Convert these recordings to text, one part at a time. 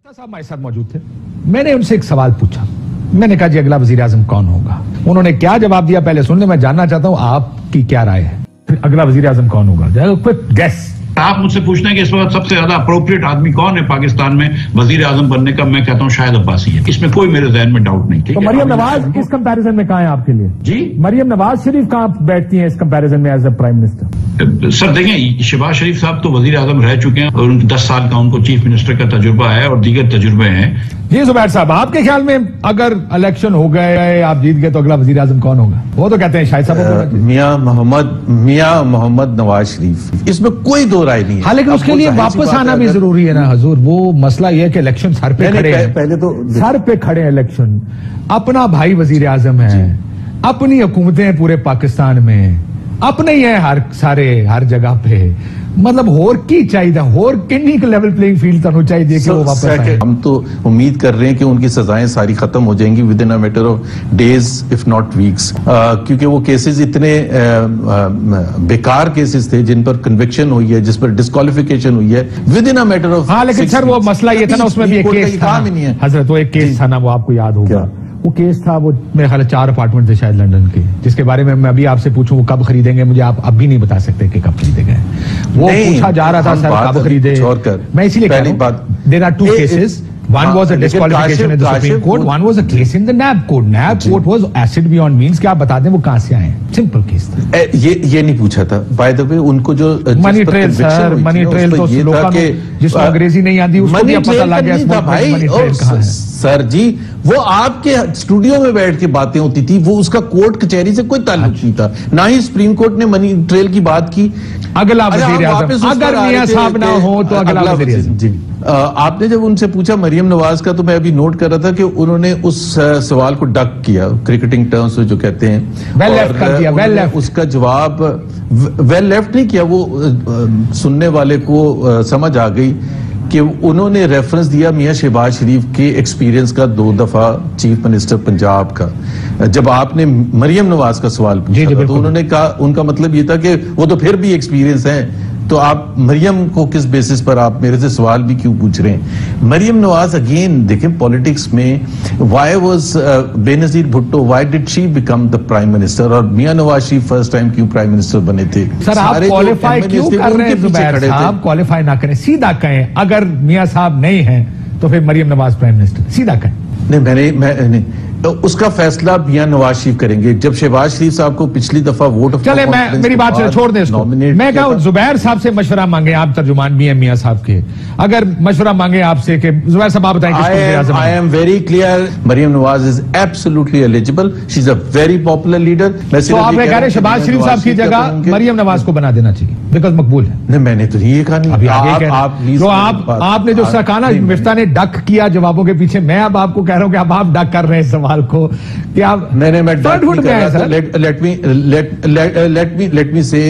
साहब हमारे साथ मौजूद थे। मैंने उनसे एक सवाल पूछा। मैंने कहा जी अगला वजीर आजम कौन होगा। उन्होंने क्या जवाब दिया पहले सुन ले, मैं जानना चाहता हूं आपकी क्या राय है। अगला वजीर आजम कौन होगा, क्विक गैस। आप मुझसे पूछना है कि इस वक्त सबसे ज्यादा अप्रोप्रिएट आदमी कौन है पाकिस्तान में वजीर आजम बनने का, मैं कहता हूं शायद अब्बासी है। इसमें कोई मेरे जहन में डाउट नहीं। तो मरियम नवाज इस कंपैरिजन में कहां है आपके लिए? जी, मरियम नवाज शरीफ कहां बैठती हैं इस कंपैरिजन में as a prime minister? Sir देखें, शहबाज शरीफ साहब तो वजीर आजम रह चुके हैं और 10 साल का उनको चीफ मिनिस्टर का तजुर्बा है और दीगर तजुर्बे हैं। जी जुबैर साहब, आपके ख्याल में अगर इलेक्शन हो गए, आप जीत गए, तो अगला वजीर आजम कौन होगा? वो तो कहते हैं शाहिद साहब। मियां मोहम्मद नवाज शरीफ, इसमें कोई दो राय नहीं है। हाँ, लेकिन उसके लिए वापस आना भी जरूरी है ना हजूर। वो मसला ये है कि इलेक्शन सर पे खड़े हैं, पहले तो सर पे खड़े हैं इलेक्शन। अपना भाई वजीर आजम है, अपनी हुकूमतें हैं पूरे पाकिस्तान में, अपने ही है हर जगह पे। मतलब होर की चाहिए, होर किन्नी के लेवल प्लेइंग फील्ड तनु चाहिए कि वो वापस आए। हम तो उम्मीद कर रहे हैं कि उनकी सजाएं सारी खत्म हो जाएंगी with in a matter of days if not weeks, क्योंकि वो केसेस इतने बेकार केसेस थे जिन पर कन्विक्शन हुई है, जिस पर डिस्क्वालिफिकेशन हुई है with in a matter of. हाँ, लेकिन सर वो मसला ये था ना, उसमें भी एक केस था हजरत, वो एक केस था ना, वो आपको याद होगा। वो केस था, वो मेरे ख्याल 4 अपार्टमेंट थे शायद लंदन के, जिसके बारे में मैं अभी आपसे पूछूं वो कब खरीदेंगे, मुझे आप अब भी नहीं बता सकते कि कब खरीदेंगे। वो पूछा जा रहा था सर कब खरीदे। मैं इसीलिए कह रहा हूं, there are 2 cases. One was a disqualification in the Supreme Court. One was a case in the NAB court. NAB court was acid beyond means. क्या आप बता दें वो कहाँ से आए? Simple case था। ये नहीं पूछा था। By the way, उनको जो money trail sir, money trail तो लोगों को जिसको अंग्रेजी नहीं आती उसको भी पता लग गया भाई। सर जी, वो आपके स्टूडियो में बैठ के बातें होती थी, वो उसका कोर्ट कचहरी से कोई ताल्लुक नहीं था। ना ही सुप्रीम कोर्ट ने मनी ट्रेल की बात की। अगला वजीर आजम अगर मियां साहब ना हो तो अगला वजीर आजम। जी, आपने जब उनसे पूछा मरियम नवाज का, तो मैं अभी नोट कर रहा था कि उन्होंने उस सवाल को डक किया, क्रिकेटिंग टर्म्स में जो कहते हैं, वेल लेफ्ट कर दिया। वेल लेफ्ट उसका जवाब वेल लेफ्ट नहीं किया, वो सुनने वाले को समझ आ गई कि उन्होंने रेफरेंस दिया मियां शहबाज शरीफ के एक्सपीरियंस का 2 दफा चीफ मिनिस्टर पंजाब का। जब आपने मरियम नवाज का सवाल पूछा था, तो उन्होंने कहा, उनका मतलब ये था कि वो तो फिर भी एक्सपीरियंस है, तो आप मरियम को किस बेसिस पर आप मेरे से सवाल भी क्यों पूछ रहे हैं? मरियम नवाज, अगेन देखें पॉलिटिक्स में why was Benazir Bhutto, why did she become the prime minister, और मियां नवाज शरीफ फर्स्ट टाइम क्यों प्राइम मिनिस्टर बने थे? सर आप क्वालिफाई क्यों कर रहे हैं जुबैर साहब? क्वालिफाई ना करें, सीधा कहें अगर मियां साहब नहीं हैं तो फिर मरियम नवाज प्राइम मिनिस्टर, सीधा कहें। नहीं, तो उसका फैसला मियां नवाज शरीफ करेंगे। जब शहबाज शरीफ साहब को पिछली दफा वोट, चले मैं मेरी बात छोड़ दें इसको। मैं कहूं जुबैर साहब से मशवरा मांगे, आप तर्जुमान भी हैं मियां साहब के, अगर मशवरा मांगे आपसे कि जुबैर साहब आप बताएं। I am very clear, Maryam Nawaz is absolutely eligible, she is a very popular leader. तो आप कह रहे हैं शहबाज शरीफ साहब की जगह मरियम नवाज को बना देना चाहिए बिकॉज मकबूल है? नहीं, मैंने तो ये कहा नहीं। आपने जो सकाना मिफ्ता ने डक किया जवाबों के पीछे, मैं अब आपको कह रहा हूं कि अब आप डक कर रहे हैं सवाल को कि आप। मैं let me say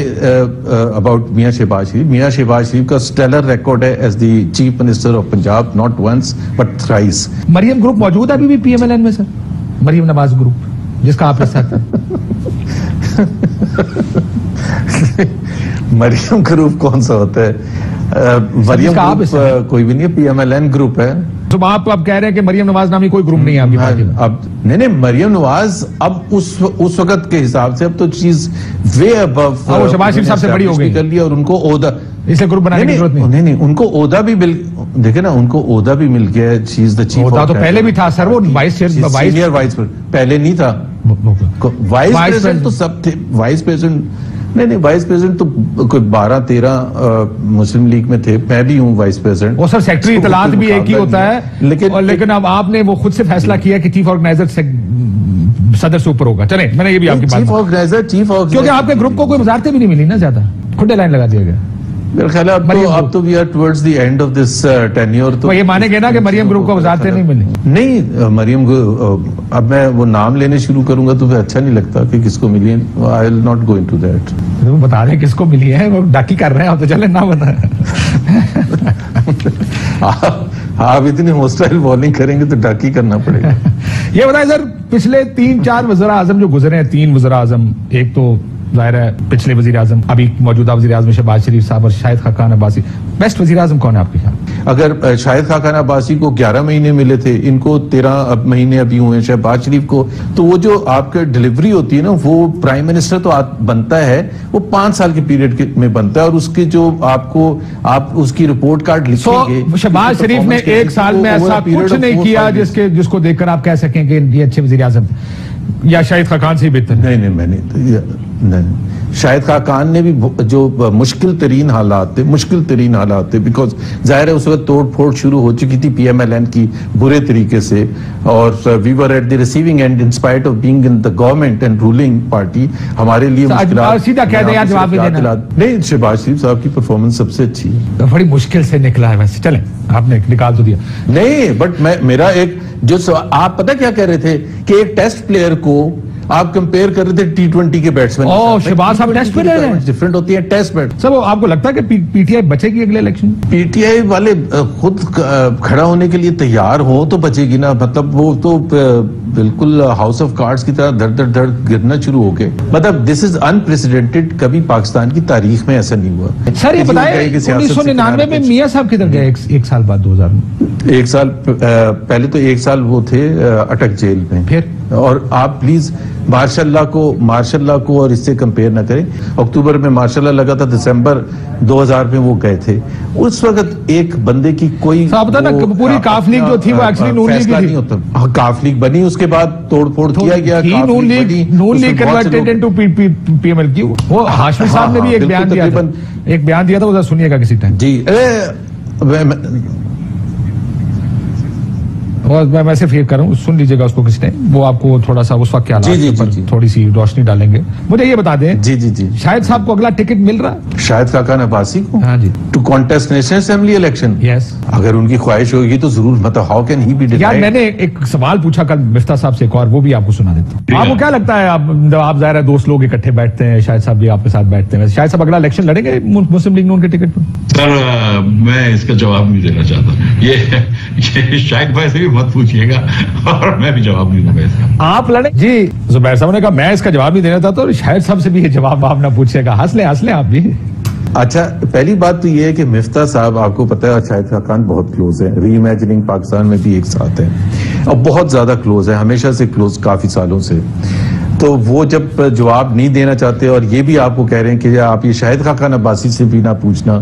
about Mian Shehbaz Sharif. Mian Shehbaz Sharif का स्टेलर रिकॉर्ड है as the chief minister of Punjab, not once but thrice. Maryam group मौजूद है अभी भी PMLN में सर, मरियम नवाज ग्रुप जिसका आपके साथ है। मरियम ग्रुप कौन सा होता है? मरियम ग्रुप कोई भी नहीं है, PMLN ग्रुप है। तो आप अब कह रहे हैं कि मरियम नवाज नामी कोई ग्रुप नहीं है आपकी पार्टी में? अब नहीं, मरियम नवाज अब उस वक्त के हिसाब से अब तो चीज वे अबव, वो शहबाज शरीफ साहब से बड़ी हो गई कर लिया और उनको ओहदा, इसे ग्रुप बनाने की जरूरत नहीं, उनको ओहदा भी मिल, देखे ना, उनको ओहदा भी मिल गया है। She is the chief. ओहदा तो पहले भी था सर, वो वाइस पहले नहीं था। वाइस प्रेसिडेंट तो सब थे, वाइस प्रेसिडेंट नहीं, वाइस प्रेसिडेंट तो कोई 12-13 मुस्लिम लीग में थे, मैं भी हूँ वाइस प्रेसिडेंट। वो सर सेक्रेटरी इतलात भी एक ही होता है, लेकिन अब आपने वो खुद से फैसला किया कि चीफ ऑर्गेनाइजर सदर से ऊपर होगा। चले, मैंने ये भी आपकी बात, चीफ ऑर्गेनाइजर क्योंकि आपके ग्रुप को कोई वजारतें भी नहीं मिली ना, ज्यादा खुदे लाइन लगा दिया गया। मेरे ख्याल है अब तो we are towards the end of this tenure. तो ये मानेंगे ना कि मरियम ग्रुप को वजारतें नहीं मिली? नहीं, मरियम अब मैं वो नाम लेने शुरू करूंगा तो फिर अच्छा नहीं लगता कि किसको मिली है। I will not go into that. तो बता रहे किसको मिली है, वो डाकी कर रहे हैं, तो चले ना बता। आप इतनी होस्टाइल बॉलिंग करेंगे तो डाकी करना पड़ेगा। ये बताएं सर, पिछले 3-4 वज़ीर आज़म जो गुजरे हैं, 3 वज़ीर आज़म, एक तो ظاہر ہے پچھلے وزیر اعظم ابھی موجودہ وزیر اعظم شہباز شریف صاحب اور شاہد خاقان عباسی، بیسٹ وزیر اعظم کون ہے آپ کے خیال؟ اگر شاہد خاقان عباسی کو 11 مہینے ملے تھے، ان کو 13 مہینے ابھی ہوئے ہیں شہباز شریف کو، تو وہ جو آپ کے ڈیلیوری ہوتی ہے نا، وہ پرائم منسٹر تو بنتا ہے وہ 5 سال کے پیریڈ میں بنتا ہے، اور اس کے جو آپ اس کی رپورٹ کارڈ لکھیں گے. شہباز شریف نے 1 سال میں ایسا کچھ نہیں کیا جس کو دیکھ کر آپ کہہ سکیں کہ یہ اچھے وزیر اعظم یا شاہد خاقان سے بہتر؟ نہیں میں نہیں. شاہد خاقان نے بھی جو مشکل ترین حالات تھے بیکاز ظاہر ہے اس وقت توڑ پھوڑ شروع ہو چکی تھی پی ایم ایل این کی برے طریقے سے، اور we were at the receiving end in spite of being in the government and ruling party. ہمارے لیے مشکلات سیدھا کہہ دیں جواب دینا. نہیں، شہباز شریف صاحب کی پرفارمنس سب سے اچھی ہے. بڑی مشکل سے نکلا ہے ویسے، چلیں آپ نے نکال تو دیا. نہیں بٹ میرا ایک جو آپ پتہ کیا کہہ رہے تھے کہ ایک ٹیسٹ پلیئر کو آپ کمپیئر کر رہے تھے T20 کے بیٹسمین. شہباز صاحب ٹیسٹ پلیئر ہیں، ڈیفرنٹ ہوتی ہے ٹیسٹ بیٹ. سب آپ کو لگتا ہے کہ پی ٹی آئی بچے گی اگلے الیکشن؟ پی ٹی آئی والے خود کھڑا ہونے کے لیے تیار ہو تو بچے گی نا. مطلب وہ تو بالکل ہاؤس آف کارڈز کی طرح دھڑ گرنا شروع ہو گئے. مطلب دس از انپریسیڈنٹڈ، کبھی پاکستان کی تاریخ میں ایسا نہیں ہوا. سر یہ بتائیں 1999 میں میاں صاحب کدھر گئے؟ 1 سال بعد 2000 میں 1 سال پہلے تو 1 سال وہ تھے اٹک جیل میں. پھر اور آپ پلیز ماشاء اللہ کو اور اس سے کمپیئر نہ کریں. اکتوبر میں ماشاء اللہ لگا تھا، دسمبر 2000 میں وہ گئے تھے. اس وقت ایک بندے کی کوئی پوری کاف لیگ جو تھی وہ ایکچولی نون لیگ نہیں ہوتا. کاف لیگ بنی، اس کے بعد توڑ پھوڑ کیا گیا. نون league converted into P M L Q. وہ ہاشمی صاحب نے بھی ایک بیان دیا تھا، وہ سنیے گا کسی ٹائم. جی میں ویسے فیل کر رہا ہوں، سن لیجیے گا اس کو کسی ٹائم، وہ آپ کو تھوڑا سا اس وقت کیا تھوڑی سی روشنی ڈالیں گے. مجھے یہ بتا دیں جی شاہد صاحب کو اگلا ٹکٹ مل رہا ہے؟ شاہد خاقان عباسی کو؟ ہاں جی. To contest national assembly election? Yes. اگر ان کی خواہش ہوگی تو ضرور. مطلب how can he be denied. یار میں نے ایک سوال پوچھا کل مفتاح صاحب سے، ایک اور وہ بھی آپ کو سنا دیتا ہوں. آپ کو کیا لگتا ہے، آپ ظاہر ہے دوست لوگ اکٹھے بیٹھتے ہیں، شاہد صاحب بھی آپ کے ساتھ بیٹھتے ہیں، شاہد صاحب اگلا الیکشن لڑیں گے مسلم لیگ نون کے ٹکٹ پر؟ سر میں اس کا جواب نہیں دینا چاہتا. یہ شاہد بھائی سے بھی مت پوچھیے گا اور میں بھی جواب نہیں دوں گا. آپ لڑیں جی. زبیر صاحب نے کہا میں اس کا جواب نہیں دینا چاہتا، اور شاہد صاحب سے بھی یہ جواب آپ نہ پوچھے گا. ہنس لیں آپ بھی. اچھا، پہلی بات تو یہ ہے کہ مفتاح صاحب آپ کو پتا ہے شاہد خاقان بہت کلوز ہے. ری امیجننگ پاکستان میں بھی ایک ساتھ ہے اور بہت زیادہ کلوز ہے، ہمیشہ سے کلوز، کافی سالوں سے. تو وہ جب جواب نہیں دینا چاہتے اور یہ بھی آپ کو کہہ رہے ہیں کہ آپ یہ شاہد خاقان عباسی سے بھی نہ پوچھنا،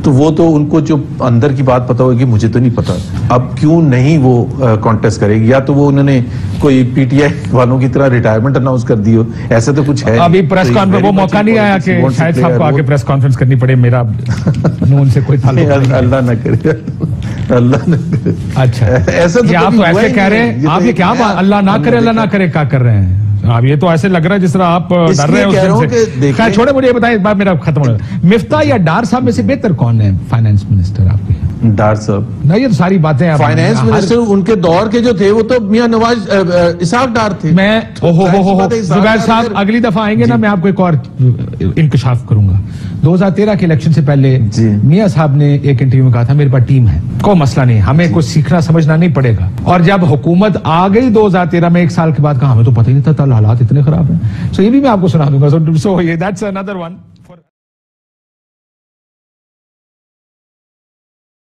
تو وہ تو ان کو جو اندر کی بات پتا ہوگی، مجھے تو نہیں پتا. اب کیوں نہیں وہ کانٹیسٹ کرے گی؟ یا تو وہ انہوں نے کوئی پی ٹی آئی والوں کی طرح ریٹائرمنٹ اناؤنس کر دی ہو، ایسا تو کچھ ہے. ابھی پریس کانفرنس وہ موقع نہیں آیا کہ شاہد صاحب کو آگے پریس کانفرنس کرنی پڑے. میرا نون سے کوئی تعلق نہیں. اللہ نہ کرے، اللہ نہ کرے. اچھا ایسا تو آپ تو ایسے کہہ رہے ہیں، آپ یہ کیا اللہ نہ کرے کیا کر رہے ہیں آپ؟ یہ تو ایسے لگ رہا ہے جس طرح آپ ڈر رہے ہیں. خیر چھوڑے، مجھے یہ بتائیں، بات میرا ختم ہو رہا ہے. مفتاح یا ڈار صاحب میں سے بہتر کون ہے فائنانس منسٹر آپ کے؟ ڈار صاحب. نہیں یہ تو ساری باتیں فائنانس منسٹر ان کے دور کے جو تھے وہ تو میاں نواز اسحاق ڈار تھے. میں زبیر صاحب اگلی دفعہ آئیں گے نا، میں آپ کو ایک اور انکشاف کروں گا. 2013 کے الیکشن سے پہلے میاں صاحب نے ایک انٹرویو میں کہا تھا میرے پاس ٹیم ہے، کوئی مسئلہ نہیں، ہمیں کچھ سیکھنا سمجھنا نہیں پڑے گا. اور جب حکومت آ گئی 2013 میں 1 سال کے بعد کہا ہمیں تو پتہ ہی نہیں تھا، حالات اتنے خراب ہیں. سو یہ بھی میں آپ کو سنا دوں گا. So that's another one.